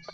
Hello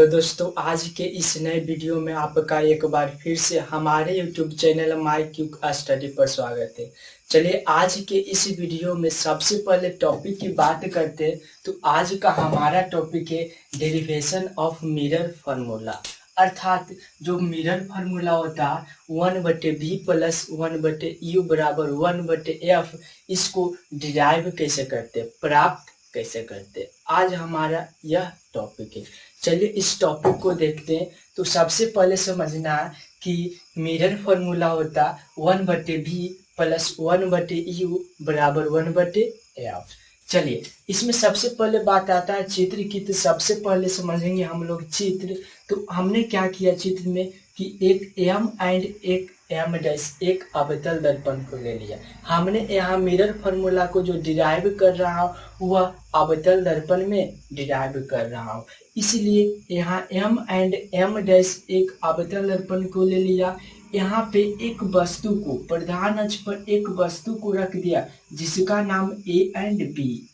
दोस्तों, आज के इस नए वीडियो में आपका एक बार फिर से हमारे YouTube channel my quick study पर स्वागत है। चलिए आज के इस वीडियो में सबसे पहले टॉपिक की बात करते हैं। तो आज का हमारा टॉपिक है डेरिवेशन ऑफ मिरर फार्मूला, अर्थात जो मिरर फार्मूला होता है 1/v प्लस 1/u बराबर 1/f, इसको डिराइव कैसे करते, प्राप्त कैसे करते, आज हमारा यह टॉपिक है। चलिए इस टॉपिक को देखते हैं। तो सबसे पहले समझना है कि मिरर फार्मूला होता 1/v प्लस 1/u बराबर 1/f। चलिए इसमें सबसे पहले बात आता है चित्र की। तो सबसे पहले समझेंगे हम लोग चित्र। तो हमने क्या किया चित्र में कि एक m एंड एक m डैश एक अवतल दर्पण को ले लिया। हमने यहाँ मिरर फार्मूला को जो डिराइव कर रहा हूँ वह अवतल दर्पण में डिराइव कर रहा हूँ, इसलिए यहाँ m एंड m डैश एक अवतल दर्पण को ले लिया। यहाँ पे एक वस्तु को, प्रधान अक्ष पर एक वस्तु को रख दिया जिसका नाम ए एंड बी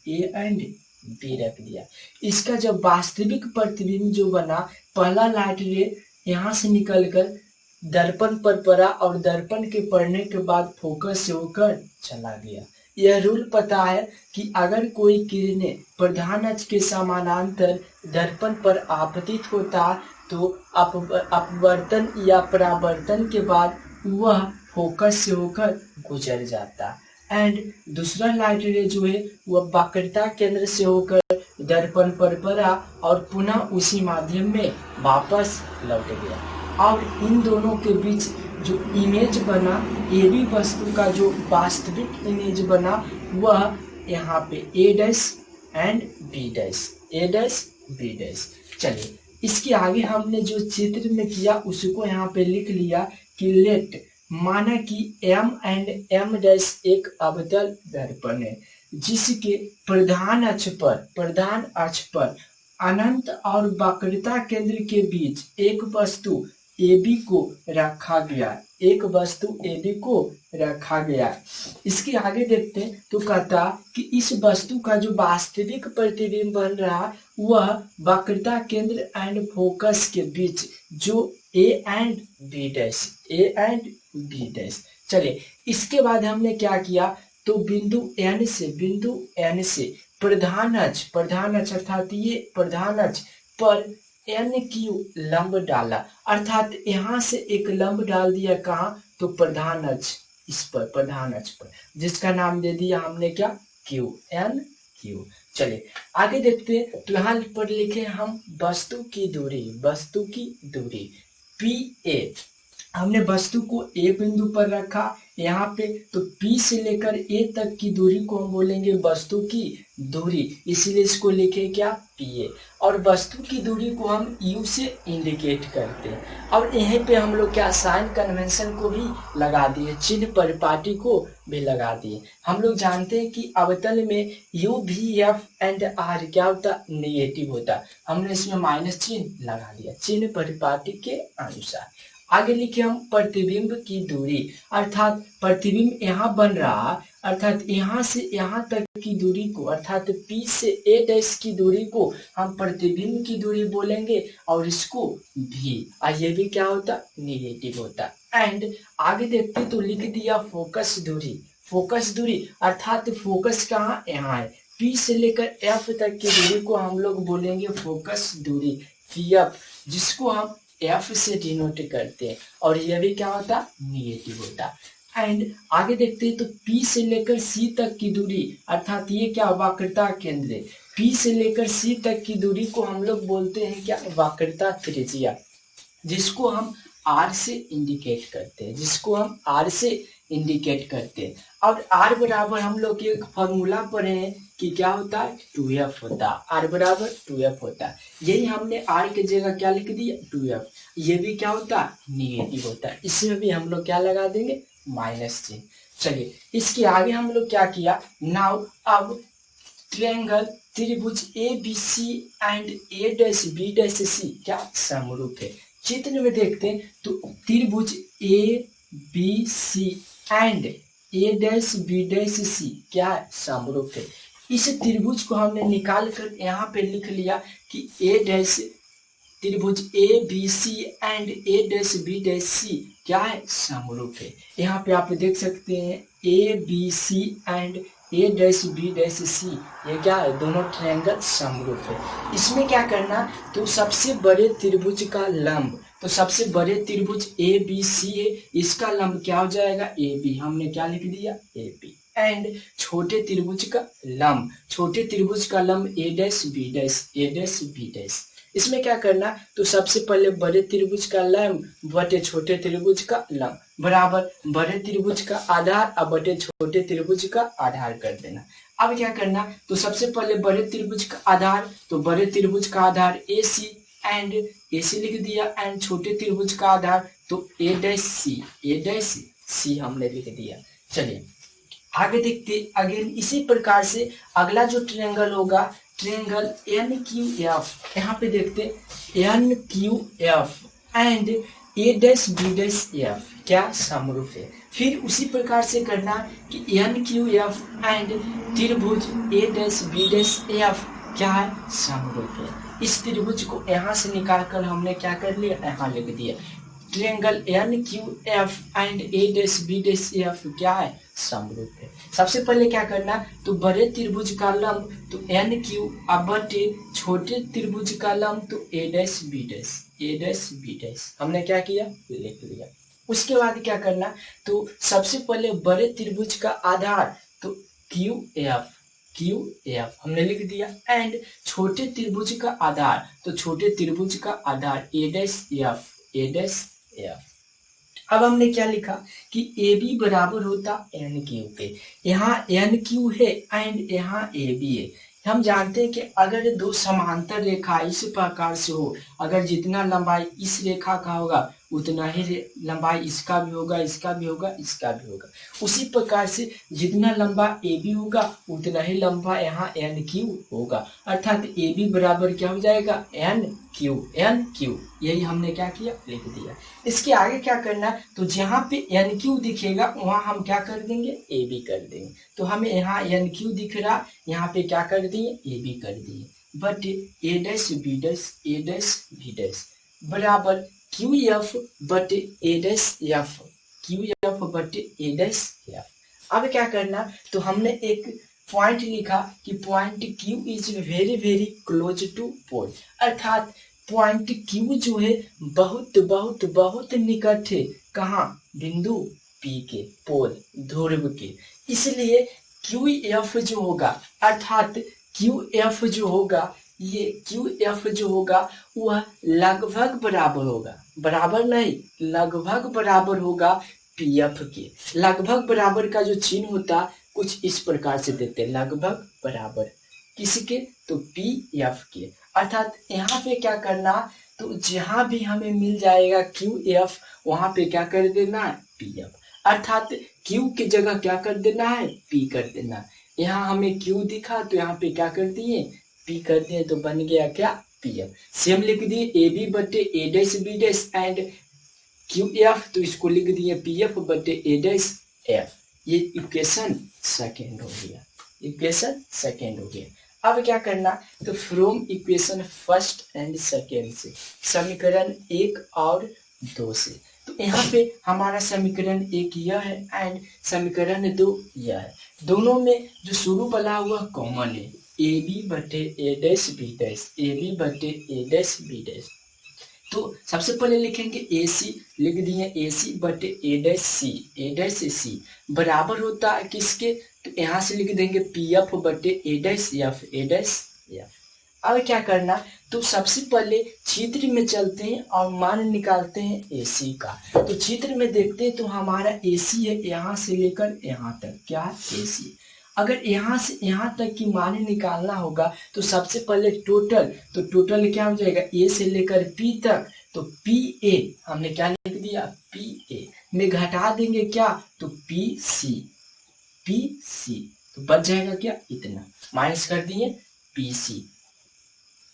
रख दिया। इसका जब वास्तविक प्रतिबिंब जो बना, पहला लाइट रे यहाँ से निकलकर दर्पण पर पड़ा और दर्पण के पड़ने के बाद फोकस से होकर चला गया। यह रूल पता है कि अगर कोई किरणें प्रधान अक्ष के समानांतर दर्पण पर आपतित होता तो अपवर्तन या परावर्तन के बाद वह फोकस से होकर गुजर जाता। एंड दूसरा लाइट रे जो है वह वक्रता केंद्र से होकर दर्पण पर पड़ा और पुनः उसी माध्यम में वापस लौट गया। और इन दोनों के बीच जो इमेज बना, ए बी वस्तु का जो वास्तविक इमेज बना, वह यहाँ पे A dash and B dash, A dash B dash. चलिए इसके आगे हमने जो चित्र में किया उसको यहाँ पे लिख लिया कि लेट, माना कि m एंड m डैश एक अवतल दर्पण है जिसके प्रधान अक्ष पर अनंत और वक्रता केंद्र के बीच एक वस्तु AB को रखा गया, इसके आगे देखते हैं। तो कहता कि इस वस्तु का जो वास्तविक प्रतिबिंब बन रहा वह वक्रता केंद्र एंड फोकस के बीच जो A एंड B डैश। चलिए इसके बाद हमने क्या किया, तो बिंदु N से प्रधान अक्ष अर्थात ये प्रधान अक्ष पर NQ लंब डाला, अर्थात यहाँ से एक लंब डाल दिया। कहाँ, तो प्रधान अक्ष, इस पर प्रधान अक्ष पर, जिसका नाम दे दिया हमने क्या, NQ। चलिए आगे देखते हैं। तो यहाँ पर लिखे हम वस्तु की दूरी PA। हमने वस्तु को ए बिंदु पर रखा यहाँ पे, तो P से लेकर A तक की दूरी को हम बोलेंगे वस्तु की दूरी, इसीलिए इसको लिखे क्या, PA। और वस्तु की दूरी को हम U से इंडिकेट करते हैं। और यहीं पे हम लोग क्या, साइन कन्वेंशन को भी लगा दिए, चिन्ह परिपाटी को भी लगा दिए। हम लोग जानते हैं कि अवतल में U, V, F and R क्या होता, नेगेटिव होता। हमने इसमें माइनस चिन्ह लगा दिया चिन्ह परिपाटी के अनुसार। आगे लिखे हम प्रतिबिंब की दूरी, अर्थात प्रतिबिंब यहाँ बन रहा, अर्थात यहाँ से यहाँ तक की दूरी को, अर्थात P से A डैश की दूरी को हम प्रतिबिंब की दूरी बोलेंगे और इसको भी, और ये भी क्या होता, निगेटिव होता। एंड आगे देखते तो लिख दिया फोकस दूरी, अर्थात फोकस कहाँ, यहाँ है। P से लेकर F तक की दूरी को हम लोग बोलेंगे फोकस दूरी PF, जिसको हम F से डिनोट करते हैं, और यह भी क्या होता, निगेटिव होता। एंड आगे देखते हैं तो P से लेकर C तक की दूरी, अर्थात ये क्या, वक्रता केंद्र है। P से लेकर C तक की दूरी को हम लोग बोलते हैं क्या, वक्रता त्रिज्या, जिसको हम R से इंडिकेट करते हैं। और R बराबर हम लोग एक फॉर्मूला पढ़े हैं कि क्या होता है, 2F होता है। R बराबर 2F होता है। यही हमने R की जगह क्या लिख दिया, 2F। ये भी क्या होता है, निगेटिव होता है। इसमें भी हम लोग क्या लगा देंगे, माइनस चिन्ह। चलिए इसके आगे हम लोग क्या किया, नाउ अब ट्रायंगल त्रिभुज A B C and A dash B dash C क्या समरूप है। चित्र में देखते हैं तो त्रिभुज A B C and A dash B dash C क्या समरूप है। इस त्रिभुज को हमने निकाल कर यहाँ पे लिख लिया कि ए डैश त्रिभुज A B C and A dash B dash C क्या है समरूप है। यहाँ पे आप देख सकते हैं A B C and A dash B dash C ये क्या है, दोनों ट्रायंगल समरूप है। इसमें क्या करना, तो सबसे बड़े त्रिभुज का लंब, तो सबसे बड़े त्रिभुज ए बी सी है, इसका लंब क्या हो जाएगा ए बी, हमने क्या लिख दिया ए बी। एंड छोटे त्रिभुज का लंब, छोटे त्रिभुज का लंब ए dash B dash, A dash B dash. इसमें क्या करना, तो सबसे पहले बड़े त्रिभुज का लंब बटे छोटे त्रिभुज का लंब बराबर बड़े त्रिभुज का आधार अब बटे छोटे त्रिभुज का आधार कर देना। अब क्या करना, तो सबसे पहले बड़े त्रिभुज का आधार, तो बड़े त्रिभुज का आधार ए सी एंड ए सी लिख दिया एंड छोटे त्रिभुज का आधार तो ए डैश सी, ए डैश सी हमने लिख दिया। चलिए आगे देखते अगेन इसी प्रकार से अगला जो ट्रायंगल होगा ट्रायंगल एन क्यू एफ, यहाँ पे देखते N Q F and A dash B dash F क्या समरूप है। फिर उसी प्रकार से करना कि एन क्यू एफ एंड त्रिभुज ए डैश बी डैश एफ क्या है समरूप है। इस त्रिभुज को यहाँ से निकाल कर हमने क्या कर लिया, यहाँ लिख दिया triangle N Q F and A dash B dash F क्या है समरूप है। सबसे पहले क्या करना, तो बड़े त्रिभुज का लंब तो एन क्यू अब बटे छोटे त्रिभुज का लंब तो ए dash B dash, A dash B dash हमने क्या किया लिख लिया। उसके बाद क्या करना, तो सबसे पहले बड़े त्रिभुज का आधार तो क्यू एफ, क्यू एफ हमने लिख दिया एंड छोटे त्रिभुज का आधार तो छोटे त्रिभुज का आधार ए डैश एफ, ए डैश एफ। अब हमने क्या लिखा कि ए बी बराबर होता एन क्यू के, यहाँ एन क्यू है एंड यहाँ ए बी है। हम जानते हैं कि अगर दो समांतर रेखा इस प्रकार से हो, अगर जितना लंबाई इस रेखा का होगा उतना ही लंबाई इसका भी होगा, इसका भी होगा, इसका भी होगा। उसी प्रकार से जितना लंबा ए बी होगा उतना ही लंबा यहाँ एन क्यू होगा, अर्थात ए बी बराबर क्या हो जाएगा एन क्यू, एन क्यू। यही हमने क्या किया लिख दिया। इसके आगे क्या करना, तो जहाँ पे एन क्यू दिखेगा वहाँ हम क्या कर देंगे ए बी कर देंगे। तो हमें यहाँ एन क्यू दिख रहा, यहाँ पे क्या कर दिए ए बी कर दिए but A dash B dash, A dash B dash बराबर क्यू एफ बटे A dash F, Q F बटे ए डैश एफ। अब क्या करना, तो हमने एक पॉइंट लिखा कि point Q is very very close to pole, अर्थात पॉइंट क्यू जो है बहुत बहुत बहुत निकट है कहाँ, बिंदु पी के, पोल ध्रुव के। इसलिए क्यू एफ जो होगा अर्थात क्यू एफ जो होगा, ये क्यू एफ जो होगा वह लगभग बराबर होगा, बराबर नहीं लगभग बराबर होगा पी एफ के। लगभग बराबर का जो चिन्ह होता कुछ इस प्रकार से देते हैं, लगभग बराबर किसके, तो पी एफ के। अर्थात यहाँ पे क्या करना, तो जहाँ भी हमें मिल जाएगा क्यू एफ वहाँ पे क्या कर देना है पी एफ, अर्थात क्यू की जगह क्या कर देना है पी कर देना। यहाँ हमें क्यू दिखा तो यहाँ पे क्या कर दिए पी कर दिए, तो बन गया क्या पी एफ। सेम लिख दिए ए बी बटे A dash B dash and Q F, तो इसको लिख दिए पी एफ बटे ए डैश एफ। ये इक्वेशन सेकेंड हो गया, इक्वेशन सेकेंड हो गया। अब क्या करना, तो from equation first and second से, समीकरण 1 और 2 से, तो यहाँ पे हमारा समीकरण 1 यह है एंड समीकरण 2 यह है। दोनों में जो शुरू वाला हुआ कॉमन है, ए बी बटे A dash B dash, A B बटे ए डैश बी डैश। तो सबसे पहले लिखेंगे ए सी, लिख दिए ए सी बटे A dash C, A dash C बराबर होता है किसके, तो यहाँ से लिख देंगे पी एफ बटे A dash F, A dash F. अब क्या करना, तो सबसे पहले चित्र में चलते हैं और मान निकालते हैं ए सी का। तो चित्र में देखते हैं तो हमारा ए सी है यहाँ से लेकर यहाँ तक, क्या है ए सी। अगर यहाँ से यहाँ तक की मान निकालना होगा तो सबसे पहले टोटल, तो टोटल क्या हो जाएगा ए से लेकर पी तक, तो पी ए हमने क्या लिख दिया पी ए में घटा देंगे क्या, तो पी सी, पी सी तो बच जाएगा क्या इतना, माइनस कर दिए बी सी।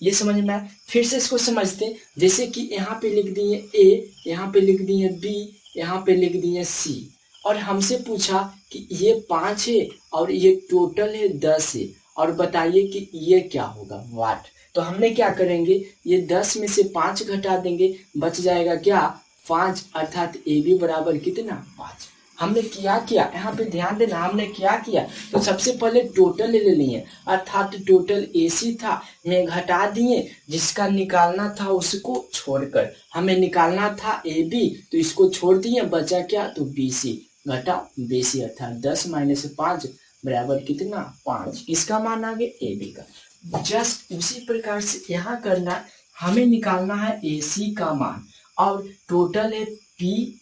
ये समझ में आया? फिर से इसको समझते हैं। जैसे कि यहाँ पे लिख दिए ए, यहाँ पे लिख दिए बी, यहाँ पे लिख दिए सी, और हमसे पूछा कि ये 5 है और ये टोटल है 10 है, और बताइए कि ये क्या होगा, वाट। तो हमने क्या करेंगे, ये 10 में से 5 घटा देंगे, बच जाएगा क्या, 5, अर्थात ए बी बराबर कितना, 5। हमने क्या किया, यहाँ पे ध्यान देना, हमने क्या किया, तो सबसे पहले टोटल ले लिए, अर्थात टोटल एसी था, में घटा दिए, जिसका निकालना था उसको छोड़कर, हमें निकालना था ए बी, तो इसको छोड़ दिए, बचा क्या, तो बी सी, घटा बी सी, अर्थात 10 माइनस 5 बराबर कितना, 5। इसका मान आ गया ए बी का। जस्ट उसी प्रकार से यहाँ करना, हमें निकालना है ए सी का मान, और टोटल है पी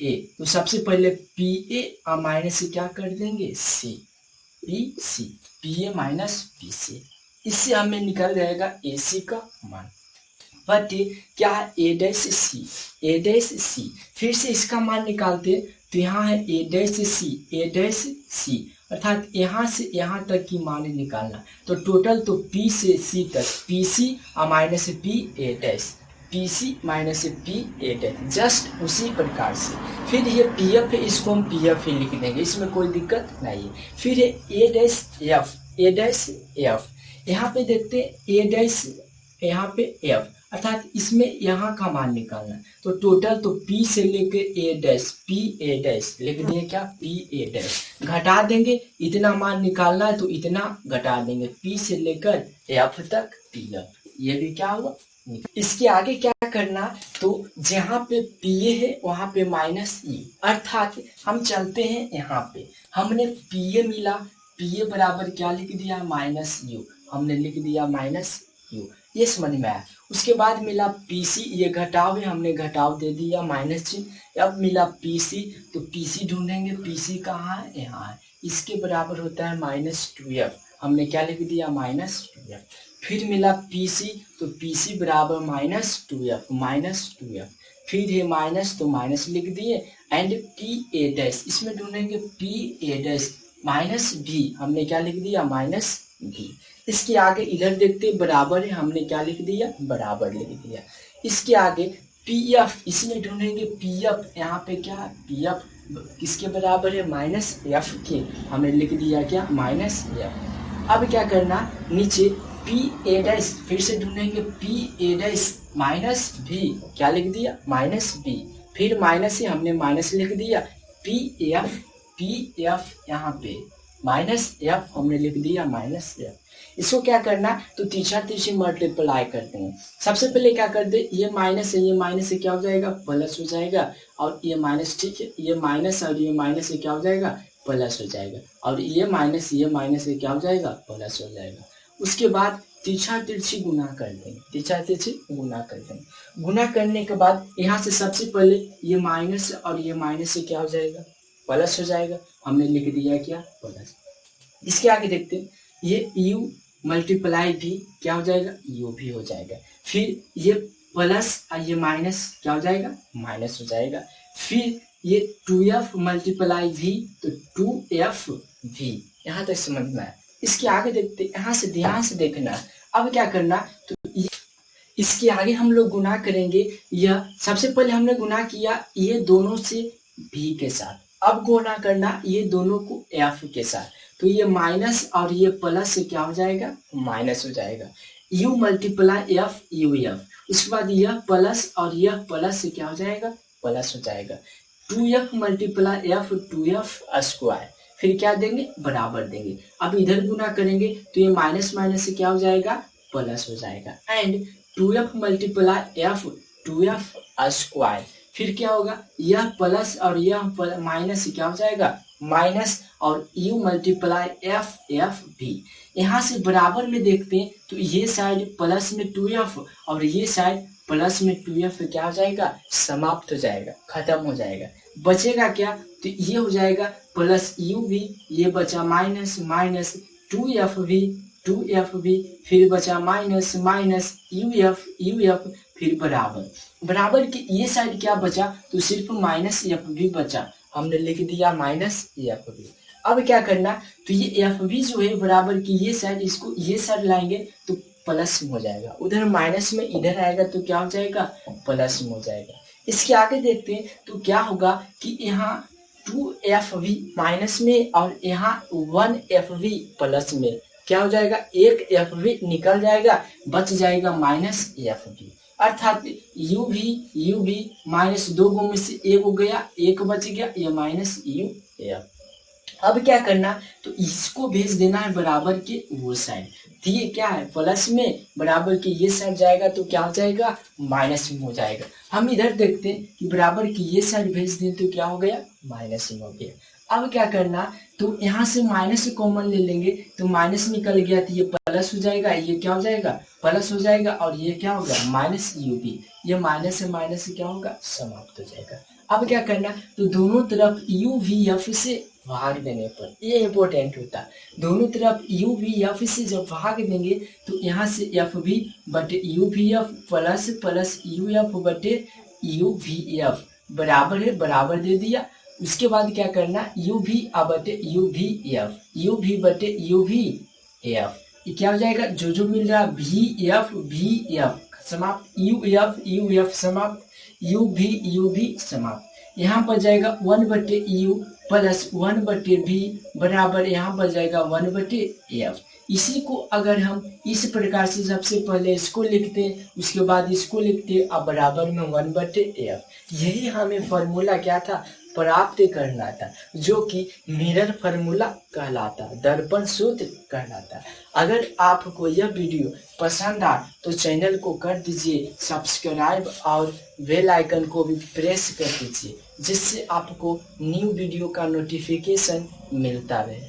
ए, तो सबसे पहले पी ए और माइनस से क्या कर देंगे, C, P C, P A minus P C. इससे हमें निकल जाएगा ए सी का मान। बट क्या है, ए डैश सी, ए डैश सी। फिर से इसका मान निकालते, तो यहाँ है ए डैश सी, ए डैश सी, अर्थात यहाँ से यहाँ तक की मान निकालना। तो टोटल तो पी से सी तक, पी सी और minus P A dash, P C minus P A dash. Just उसी प्रकार से फिर ये पी एफ है, इसको हम पी एफ ही लिख देंगे, इसमें कोई दिक्कत नहीं है। फिर है ए डैश एफ, ए डैश एफ, यहाँ पे देखते हैं ए डैश, यहाँ पे एफ, अर्थात इसमें यहाँ का मान निकालना। तो टोटल तो P से लेके ए डैश, पी ए डैश लिख दिए, क्या, पी ए डैश, घटा देंगे, इतना मान निकालना है तो इतना घटा देंगे, P से लेकर एफ तक पी एफ, ये भी क्या हुआ। इसके आगे क्या करना, तो जहाँ पे पी ए है वहां पे माइनस ई, अर्थात हम चलते हैं यहाँ पे, हमने पी ए मिला, पी ए बराबर क्या लिख दिया, माइनस यू, हमने लिख दिया माइनस यू, ये समझ में आया। उसके बाद मिला पी सी, ये घटाव है, हमने घटाव दे दिया माइनस चिन्ह। अब मिला पी सी, तो पी सी ढूंढेंगे, पी सी कहाँ है, यहाँ है, इसके बराबर होता है माइनस 2f, हमने क्या लिख दिया, माइनस 2f। फिर मिला पी सी, तो पी सी बराबर माइनस 2f, माइनस 2f। फिर है माइनस, तो माइनस लिख दिए, एंड पी ए डैश, इसमें ढूंढेंगे पी ए डैश माइनस भी, हमने क्या लिख दिया, माइनस भी। इसके आगे इधर देखते बराबर है, हमने क्या लिख दिया, बराबर लिख दिया। इसके आगे पी एफ, इसमें ढूंढेंगे पी एफ, यहाँ पे क्या है, पी एफ किसके बराबर है, माइनस एफ के, हमने लिख दिया क्या, माइनस एफ। अब क्या करना, नीचे पी ए डैश, फिर से ढूंढेंगे पी ए डैश माइनस भी, क्या लिख दिया, माइनस बी, फिर माइनस से हमने माइनस लिख दिया, पी एफ यहाँ पे माइनस एफ, हमने लिख दिया माइनस एफ। इसको क्या करना, तो तीसरा तीसरी मल्टीप्लाई करते हैं। सबसे पहले क्या कर दे, ये माइनस है, ये माइनस से क्या हो जाएगा, प्लस हो जाएगा, और ये माइनस, ठीक है, ये माइनस और ये माइनस से क्या हो जाएगा, प्लस हो जाएगा, और ये माइनस से क्या हो जाएगा, प्लस हो जाएगा। उसके बाद तीसरा तिरछी गुना कर देंगे, तीसरा तिरछी गुना कर देंगे। गुना करने के बाद यहाँ से सबसे पहले ये माइनस और ये माइनस से क्या हो जाएगा, प्लस हो जाएगा, हमने लिख दिया क्या, प्लस। इसके आगे देखते हैं, ये यू मल्टीप्लाई भी क्या हो जाएगा, यू भी हो जाएगा। फिर ये प्लस और ये माइनस क्या हो जाएगा, माइनस हो जाएगा। फिर ये 2f मल्टीप्लाई भी, तो 2f भी, यहाँ तक समझ में आया। इसके आगे देखते, यहाँ से ध्यान से देखना। अब क्या करना, तो इसके आगे हम लोग गुना करेंगे। यह सबसे पहले हमने गुना किया ये दोनों से भी के साथ, अब गुना करना ये दोनों को एफ के साथ, तो ये माइनस और ये प्लस से क्या हो जाएगा, माइनस हो जाएगा। You multiply F, U F, उसके बाद यह प्लस और यह प्लस से क्या हो जाएगा, प्लस हो जाएगा। 2f multiply F, 2f square, फिर क्या देंगे, बराबर देंगे। अब इधर गुना करेंगे तो ये माइनस माइनस से क्या हो जाएगा, प्लस हो जाएगा। And 2f multiply F, 2f square, फिर क्या होगा, यह प्लस और यह माइनस से क्या हो जाएगा, माइनस, और u मल्टीप्लाई एफ, एफ भी। यहाँ से बराबर में देखते हैं तो ये साइड प्लस में 2f और ये साइड प्लस में 2f क्या हो जाएगा, समाप्त हो जाएगा, खत्म हो जाएगा। बचेगा क्या, तो ये हो जाएगा प्लस u भी, ये बचा माइनस, माइनस 2f भी, 2f भी, फिर बचा माइनस, माइनस uf, फिर बराबर। बराबर की ये साइड क्या बचा, तो सिर्फ माइनस एफ भी बचा, हमने लिख दिया माइनस एफ भी। अब क्या करना, तो ये एफ भी जो है बराबर की ये साइड, इसको ये साइड लाएंगे तो प्लस में हो जाएगा, उधर माइनस में इधर आएगा तो क्या हो जाएगा, प्लस में हो जाएगा। इसके आगे देखते हैं तो क्या होगा कि यहाँ 2FV माइनस में और यहाँ 1FV प्लस में क्या हो जाएगा, एक FV निकल जाएगा, बच जाएगा -FV, अर्थात UV माइनस 2 में से एक हो गया, एक बच गया, ये -UF। अब क्या करना, तो इसको भेज देना है बराबर के वो साइड, तो ये क्या है प्लस में, बराबर के ये साइड जाएगा तो क्या हो जाएगा, माइनस में हो जाएगा। हम इधर देखते हैं कि बराबर की ये साइड भेज दें तो क्या हो गया, माइनस में हो गया। अब क्या करना, तो यहाँ से माइनस कॉमन ले लेंगे तो माइनस निकल गया तो ये प्लस हो जाएगा, ये क्या हो जाएगा, प्लस हो जाएगा, और ये क्या होगा -UV, ये माइनस से माइनस से क्या होगा, समाप्त हो जाएगा। अब क्या करना, तो दोनों तरफ UVF से भाग देने पर, ये इंपॉर्टेंट होता है, दोनों तरफ UVF से जब भाग देंगे तो यहाँ से FV बटे UVF प्लस प्लस UF बटे UVF बराबर है, बराबर दे दिया। उसके बाद क्या करना, UV बटे UV बटे UVF, ये क्या हो जाएगा, जो मिल रहा VF समाप्त, UF समाप्त, UV समाप्त। यहाँ पर जाएगा 1 बटे U प्लस 1 बटे V बराबर यहाँ पर जाएगा 1 बटे F। इसी को अगर हम इस प्रकार से सबसे पहले इसको लिखते हैं, उसके बाद इसको लिखते हैं, अब बराबर में 1 बटे F। यही हमें फॉर्मूला क्या था, प्राप्त करना था, जो कि मिरर फार्मूला कहलाता, दर्पण सूत्र कहलाता। अगर आपको यह वीडियो पसंद आए तो चैनल को कर दीजिए सब्सक्राइब और बेल आइकन को भी प्रेस कर दीजिए, जिससे आपको न्यू वीडियो का नोटिफिकेशन मिलता रहे।